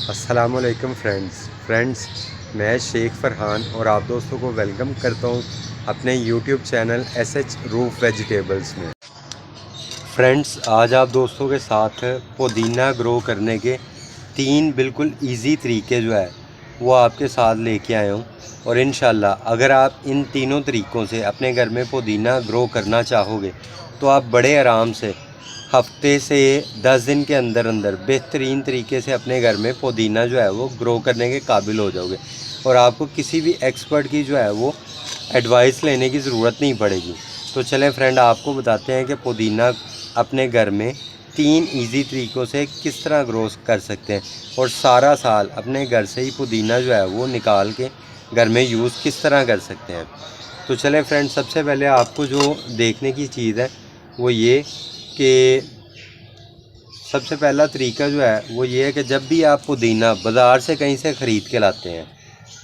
अस्सलामुअलैकुम फ्रेंड्स, मैं शेख फरहान और आप दोस्तों को वेलकम करता हूं अपने YouTube channel SH roof vegetables में। फ्रेंड्स, आज आप दोस्तों के साथ पुदीना ग्रो करने के 3 बिल्कुल इजी तरीके जो है वो आपके साथ लेके आया हूं। और इंशाल्लाह अगर आप इन तीनों तरीक़ों से अपने घर में पुदीना ग्रो करना चाहोगे तो आप बड़े आराम से हफ्ते से 10 दिन के अंदर अंदर बेहतरीन तरीके से अपने घर में पुदीना जो है वो ग्रो करने के काबिल हो जाओगे और आपको किसी भी एक्सपर्ट की जो है वो एडवाइस लेने की ज़रूरत नहीं पड़ेगी। तो चलें फ्रेंड, आपको बताते हैं कि पुदीना अपने घर में 3 इजी तरीक़ों से किस तरह ग्रो कर सकते हैं और सारा साल अपने घर से ही पुदीना जो है वो निकाल के घर में यूज़ किस तरह कर सकते हैं। तो चलें फ्रेंड, सबसे पहले आपको जो देखने की चीज़ है वो ये कि सबसे पहला तरीका जो है वो ये है कि जब भी आप पुदीना बाज़ार से कहीं से ख़रीद के लाते हैं,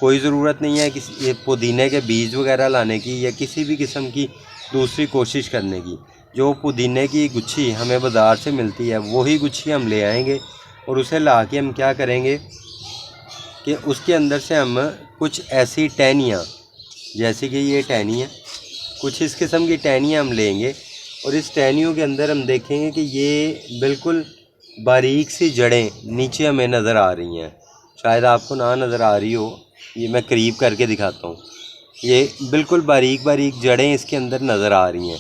कोई ज़रूरत नहीं है किसी पुदीने के बीज वगैरह लाने की या किसी भी किस्म की दूसरी कोशिश करने की। जो पुदीने की गुच्छी हमें बाज़ार से मिलती है वही गुच्छी हम ले आएंगे और उसे ला के हम क्या करेंगे कि उसके अंदर से हम कुछ ऐसी टहनियाँ, जैसे कि ये टहनी है, कुछ इस किस्म की टहनियाँ हम लेंगे और इस टहनियों के अंदर हम देखेंगे कि ये बिल्कुल बारीक सी जड़ें नीचे हमें नज़र आ रही हैं। शायद आपको ना नज़र आ रही हो, ये मैं करीब करके दिखाता हूँ। ये बिल्कुल बारीक बारीक जड़ें इसके अंदर नज़र आ रही हैं।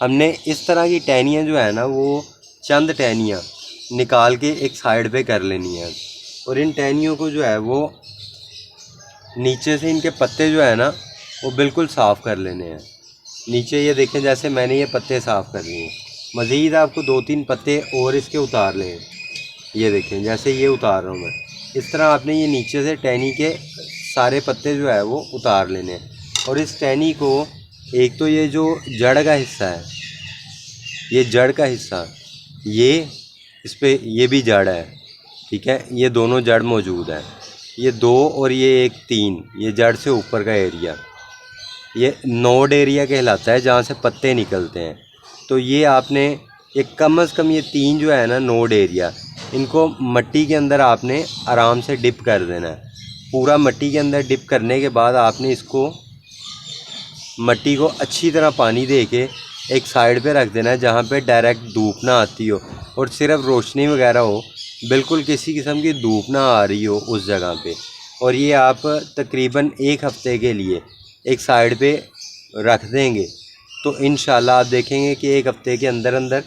हमने इस तरह की टहनियाँ जो है ना वो चंद टहनियाँ निकाल के एक साइड पे कर लेनी है और इन टहनियों को जो है वो नीचे से इनके पत्ते जो है ना वो बिल्कुल साफ़ कर लेने हैं। नीचे ये देखें, जैसे मैंने ये पत्ते साफ़ कर लिए। मज़ीद आपको 2-3 पत्ते और इसके उतार लें। ये देखें, जैसे ये उतार रहा हूँ मैं, इस तरह आपने ये नीचे से टहनी के सारे पत्ते जो है वो उतार लेने हैं। और इस टहनी को एक तो ये जो जड़ का हिस्सा है, ये जड़ का हिस्सा, ये इस पर ये भी जड़ है, ठीक है, ये दोनों जड़ मौजूद है। ये 2 और ये एक 3, ये जड़ से ऊपर का एरिया, ये नोड एरिया कहलाता है जहाँ से पत्ते निकलते हैं। तो ये आपने एक कम से कम ये 3 जो है ना नोड एरिया, इनको मट्टी के अंदर आपने आराम से डिप कर देना है। पूरा मट्टी के अंदर डिप करने के बाद आपने इसको मट्टी को अच्छी तरह पानी दे के एक साइड पे रख देना है जहाँ पे डायरेक्ट धूप ना आती हो और सिर्फ रोशनी वगैरह हो, बिल्कुल किसी किस्म की धूप ना आ रही हो उस जगह पे। और ये आप तकरीबन 1 हफ़्ते के लिए एक साइड पे रख देंगे तो इंशाल्लाह आप देखेंगे कि 1 हफ़्ते के अंदर अंदर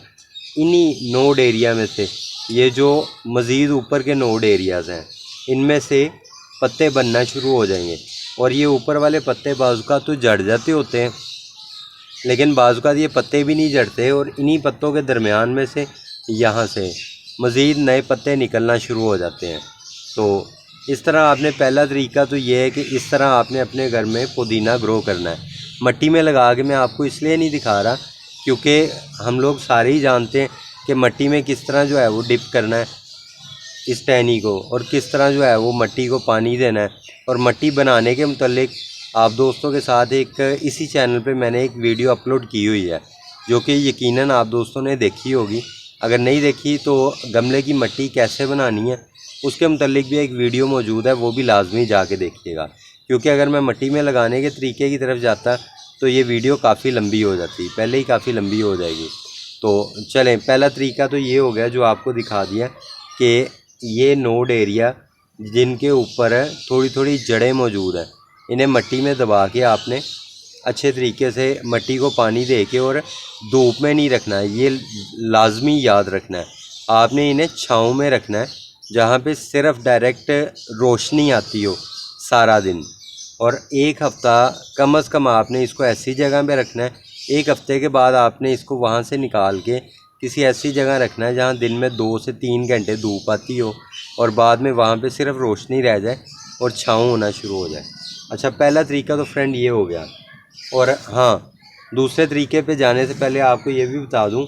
इन्हीं नोड एरिया में से ये जो मज़ीद ऊपर के नोड एरियाज़ हैं इनमें से पत्ते बनना शुरू हो जाएंगे। और ये ऊपर वाले पत्ते बाज़ का तो जड़ जाते होते हैं, लेकिन बाज़ का ये पत्ते भी नहीं जड़ते और इन्हीं पत्तों के दरमियान में से यहाँ से मज़ीद नए पत्ते निकलना शुरू हो जाते हैं। तो इस तरह आपने, पहला तरीका तो ये है कि इस तरह आपने अपने घर में पुदीना ग्रो करना है। मट्टी में लगा के मैं आपको इसलिए नहीं दिखा रहा क्योंकि हम लोग सारे ही जानते हैं कि मट्टी में किस तरह जो है वो डिप करना है इस टहनी को और किस तरह जो है वो मट्टी को पानी देना है। और मट्टी बनाने के मुतल्लिक आप दोस्तों के साथ एक इसी चैनल पे मैंने एक वीडियो अपलोड की हुई है जो कि यकीनन आप दोस्तों ने देखी होगी। अगर नहीं देखी तो गमले की मट्टी कैसे बनानी है उसके मुतल्लिक भी एक वीडियो मौजूद है, वो भी लाजमी जाके देखिएगा। क्योंकि अगर मैं मट्टी में लगाने के तरीके की तरफ जाता तो ये वीडियो काफ़ी लंबी हो जाती, पहले ही काफ़ी लंबी हो जाएगी। तो चलें, पहला तरीका तो ये हो गया जो आपको दिखा दिया कि ये नोड एरिया जिनके ऊपर थोड़ी थोड़ी जड़ें मौजूद हैं, इन्हें मट्टी में दबा के आपने अच्छे तरीके से मट्टी को पानी दे के और धूप में नहीं रखना है, ये लाजमी याद रखना है। आपने इन्हें छाँव में रखना है जहाँ पे सिर्फ डायरेक्ट रोशनी आती हो सारा दिन। और 1 हफ़्ता कम से कम आपने इसको ऐसी जगह पे रखना है। 1 हफ़्ते के बाद आपने इसको वहाँ से निकाल के किसी ऐसी जगह रखना है जहाँ दिन में 2 से 3 घंटे धूप आती हो और बाद में वहाँ पे सिर्फ रोशनी रह जाए और छाँव होना शुरू हो जाए। अच्छा, पहला तरीका तो फ्रेंड ये हो गया। और हाँ, दूसरे तरीके पे जाने से पहले आपको ये भी बता दूँ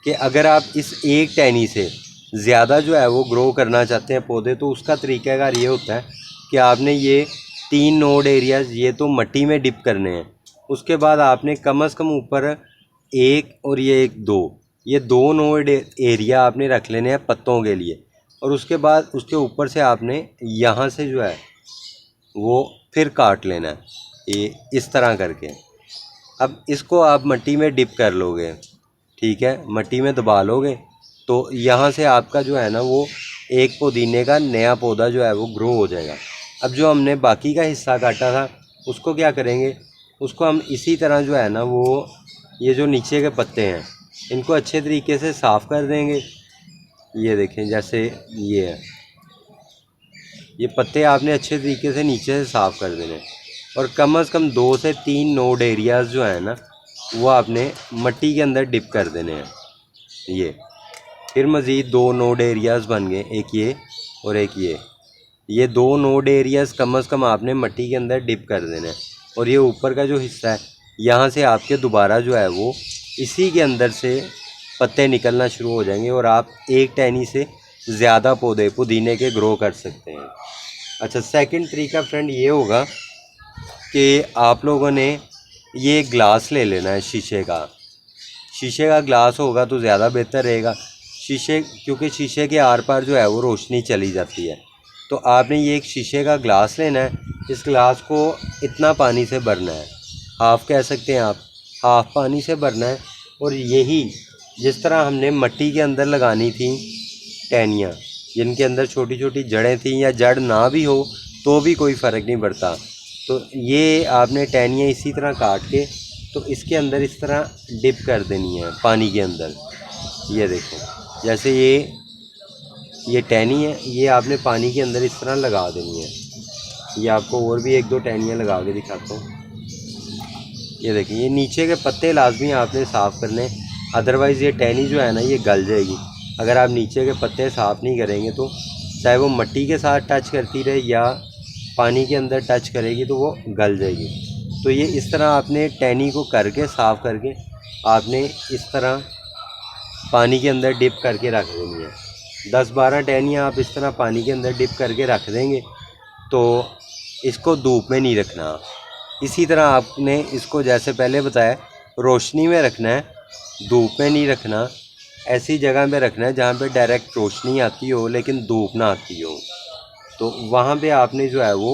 कि अगर आप इस एक टहनी से ज़्यादा जो है वो ग्रो करना चाहते हैं पौधे, तो उसका तरीक़ाकार ये होता है कि आपने ये 3 नोड एरियाज़ ये तो मट्टी में डिप करने हैं। उसके बाद आपने कम से कम ऊपर 1 और ये 1 2, ये 2 नोड एरिया आपने रख लेने हैं पत्तों के लिए। और उसके बाद उसके ऊपर से आपने यहाँ से जो है वो फिर काट लेना है, ये इस तरह करके। अब इसको आप मिट्टी में डिप कर लोगे, ठीक है, मिट्टी में दबा लोगे तो यहाँ से आपका जो है ना वो एक पुदीने का नया पौधा जो है वो ग्रो हो जाएगा। अब जो हमने बाकी का हिस्सा काटा था उसको क्या करेंगे, उसको हम इसी तरह जो है ना वो ये जो नीचे के पत्ते हैं इनको अच्छे तरीके से साफ़ कर देंगे। ये देखें जैसे ये है, ये पत्ते आपने अच्छे तरीके से नीचे से साफ़ कर देने और कम से कम 2 से 3 नोड एरियाज़ जो है ना वो आपने मिट्टी के अंदर डिप कर देने हैं। ये फिर मज़ीद 2 नोड एरियाज़ बन गए, एक ये और एक ये 2 नोड एरियाज़ कम से कम आपने मिट्टी के अंदर डिप कर देने हैं। और ये ऊपर का जो हिस्सा है यहाँ से आपके दोबारा जो है वो इसी के अंदर से पत्ते निकलना शुरू हो जाएंगे और आप एक टहनी से ज़्यादा पौधे पुदीने के ग्रो कर सकते हैं। अच्छा, सेकंड तरीका फ्रेंड ये होगा कि आप लोगों ने ये ग्लास ले लेना है शीशे का ग्लास होगा तो ज़्यादा बेहतर रहेगा। क्योंकि शीशे के आर पार जो है वो रोशनी चली जाती है। तो आपने ये एक शीशे का ग्लास लेना है, इस ग्लास को इतना पानी से भरना है, हाफ़ कह सकते हैं आप, हाफ़ पानी से भरना है। और यही जिस तरह हमने मिट्टी के अंदर लगानी थी टहनियाँ, जिनके अंदर छोटी छोटी जड़ें थीं या जड़ ना भी हो तो भी कोई फ़र्क नहीं पड़ता, तो ये आपने टहनियाँ इसी तरह काट के तो इसके अंदर इस तरह डिप कर देनी है पानी के अंदर। ये देखो जैसे ये टहनी है, ये आपने पानी के अंदर इस तरह लगा देनी है। ये आपको और भी 1-2 टहनियाँ लगा के दिखाता हूँ। ये देखिए, ये नीचे के पत्ते लाजमी आपने साफ़ करने, अदरवाइज़ ये टहनी जो है ना ये गल जाएगी। अगर आप नीचे के पत्ते साफ़ नहीं करेंगे तो चाहे वो मिट्टी के साथ टच करती रहे या पानी के अंदर टच करेगी तो वो गल जाएगी। तो ये इस तरह आपने टहनी को करके साफ़ करके आपने इस तरह पानी के अंदर डिप करके रख देनी है। 10-12 टहनियाँ आप इस तरह पानी के अंदर डिप करके रख देंगे तो इसको धूप में नहीं रखना। इसी तरह आपने इसको जैसे पहले बताया रोशनी में रखना है, धूप में नहीं रखना। ऐसी जगह पे रखना है जहाँ पे डायरेक्ट रोशनी आती हो लेकिन धूप ना आती हो। तो वहाँ पे आपने जो है वो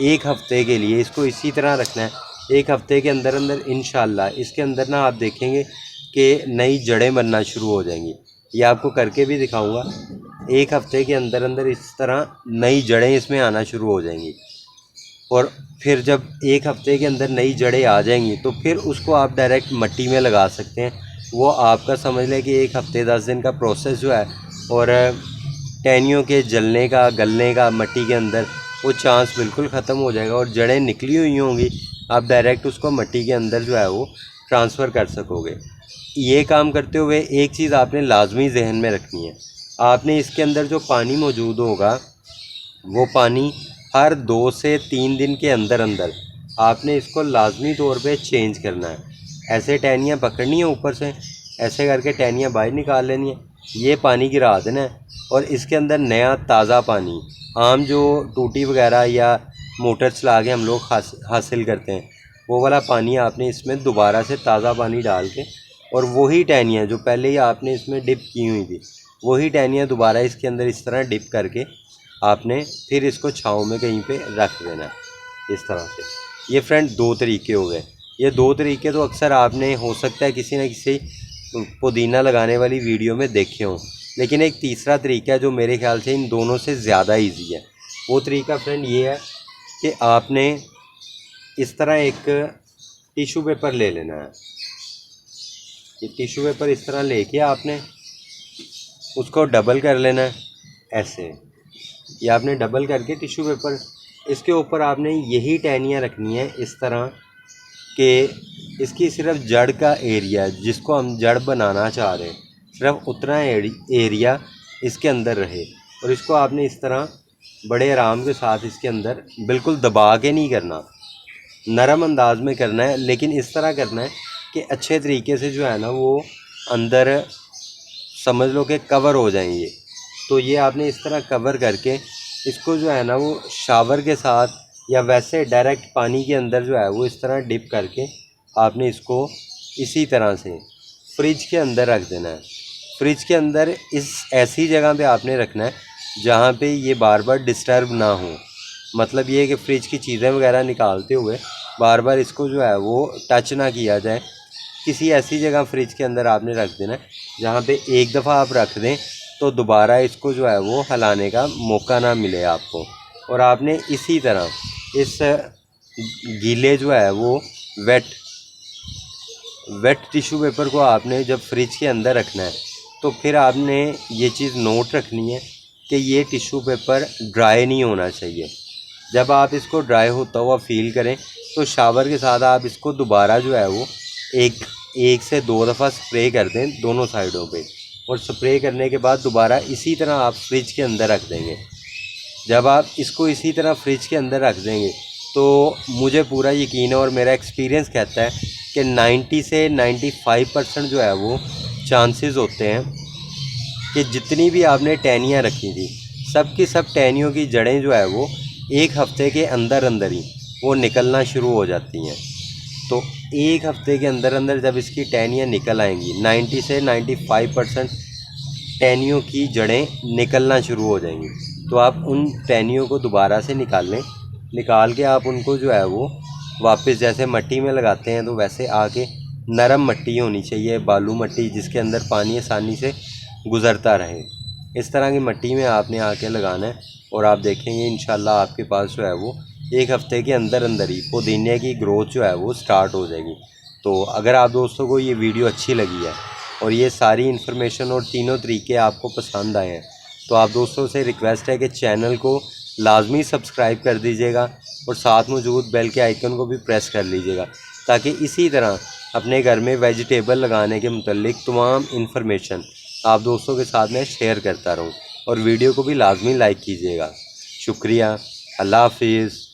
1 हफ़्ते के लिए इसको इसी तरह रखना है। 1 हफ़्ते के अंदर अंदर इंशाल्लाह इसके अंदर ना आप देखेंगे कि नई जड़ें बनना शुरू हो जाएंगी। ये आपको करके भी दिखाऊंगा। 1 हफ़्ते के अंदर अंदर इस तरह नई जड़ें इसमें आना शुरू हो जाएंगी और फिर जब 1 हफ़्ते के अंदर नई जड़ें आ जाएंगी तो फिर उसको आप डायरेक्ट मिट्टी में लगा सकते हैं। वो आपका समझ लें कि 1 हफ़्ते 10 दिन का प्रोसेस जो है और टहनियों के जलने का गलने का मिट्टी के अंदर वो चांस बिल्कुल ख़त्म हो जाएगा और जड़ें निकली हुई होंगी, आप डायरेक्ट उसको मिट्टी के अंदर जो है वो ट्रांसफ़र कर सकोगे। ये काम करते हुए एक चीज़ आपने लाजमी जहन में रखनी है, आपने इसके अंदर जो पानी मौजूद होगा वो पानी हर 2 से 3 दिन के अंदर अंदर आपने इसको लाजमी तौर पे चेंज करना है। ऐसे टहनियाँ पकड़नी है ऊपर से, ऐसे करके टहनियाँ बाहर निकाल लेनी है, ये पानी गिरा देना है और इसके अंदर नया ताज़ा पानी, आम जो टूटी वगैरह या मोटर चला के हम लोग हासिल करते हैं वो वाला पानी आपने इसमें दोबारा से ताज़ा पानी डाल के और वही टहनियाँ जो पहले ही आपने इसमें डिप की हुई थी वही टहनियाँ दोबारा इसके अंदर इस तरह डिप करके आपने फिर इसको छाँव में कहीं पे रख देना है इस तरह से। ये फ्रेंड 2 तरीके हो गए। ये 2 तरीके तो अक्सर आपने हो सकता है किसी न किसी पुदीना लगाने वाली वीडियो में देखे हों, लेकिन एक तीसरा तरीका है जो मेरे ख्याल से इन दोनों से ज़्यादा ईजी है। वो तरीका फ्रेंड ये है कि आपने इस तरह एक टिशू पेपर ले लेना है। ये टिशू पेपर इस तरह लेके आपने उसको डबल कर लेना है ऐसे। ये आपने डबल करके टिशू पेपर इसके ऊपर आपने यही टहनियाँ रखनी है इस तरह कि इसकी सिर्फ जड़ का एरिया जिसको हम जड़ बनाना चाह रहे हैं सिर्फ उतना एरिया इसके अंदर रहे और इसको आपने इस तरह बड़े आराम के साथ इसके अंदर बिल्कुल दबा के नहीं करना, नरम अंदाज में करना है, लेकिन इस तरह करना है कि अच्छे तरीके से जो है ना वो अंदर समझ लो कि कवर हो जाएंगे। तो ये आपने इस तरह कवर करके इसको जो है ना वो शावर के साथ या वैसे डायरेक्ट पानी के अंदर जो है वो इस तरह डिप करके आपने इसको इसी तरह से फ्रिज के अंदर रख देना है। फ्रिज के अंदर इस ऐसी जगह पे आपने रखना है जहाँ पे ये बार बार डिस्टर्ब ना हो। मतलब ये है कि फ्रिज की चीज़ें वगैरह निकालते हुए बार बार इसको जो है वो टच ना किया जाए। किसी ऐसी जगह फ्रिज के अंदर आपने रख देना है जहाँ पे एक दफ़ा आप रख दें तो दोबारा इसको जो है वो हिलाने का मौका ना मिले आपको। और आपने इसी तरह इस गीले जो है वो वेट टिश्यू पेपर को आपने जब फ्रिज के अंदर रखना है तो फिर आपने ये चीज़ नोट रखनी है कि ये टिश्यू पेपर ड्राई नहीं होना चाहिए। जब आप इसको ड्राई होता हुआ फील करें तो शावर के साथ आप इसको दोबारा जो है वो एक से दो दफ़ा स्प्रे कर दें दोनों साइडों पे, और स्प्रे करने के बाद दोबारा इसी तरह आप फ्रिज के अंदर रख देंगे। जब आप इसको इसी तरह फ्रिज के अंदर रख देंगे तो मुझे पूरा यकीन है और मेरा एक्सपीरियंस कहता है कि 90 से 95% जो है वो चांसेस होते हैं कि जितनी भी आपने टहनियाँ रखी थी सब की सब टहनियों की जड़ें जो है वो एक हफ़्ते के अंदर अंदर ही वो निकलना शुरू हो जाती हैं। तो एक हफ़्ते के अंदर अंदर जब इसकी टहनियाँ निकल आएंगी 90 से 95% टहनियों की जड़ें निकलना शुरू हो जाएंगी। तो आप उन टहनियों को दोबारा से निकाल लें। निकाल के आप उनको जो है वो वापस जैसे मिट्टी में लगाते हैं तो वैसे आके नरम मिट्टी होनी चाहिए, बालू मिट्टी जिसके अंदर पानी आसानी से गुज़रता रहे। इस तरह की मिट्टी में आपने आके लगाना है और आप देखेंगे इंशाल्लाह आपके पास जो है वो एक हफ़्ते के अंदर अंदर ही पुदीने की ग्रोथ जो है वो स्टार्ट हो जाएगी। तो अगर आप दोस्तों को ये वीडियो अच्छी लगी है और ये सारी इन्फॉर्मेशन और तीनों तरीके आपको पसंद आए हैं तो आप दोस्तों से रिक्वेस्ट है कि चैनल को लाजमी सब्सक्राइब कर दीजिएगा और साथ मौजूद बेल के आइकन को भी प्रेस कर लीजिएगा ताकि इसी तरह अपने घर में वेजिटेबल लगाने के मुतल्लिक तमाम इन्फॉर्मेशन आप दोस्तों के साथ में शेयर करता रहूं। और वीडियो को भी लाजमी लाइक कीजिएगा। शुक्रिया। अल्लाह हाफिज़।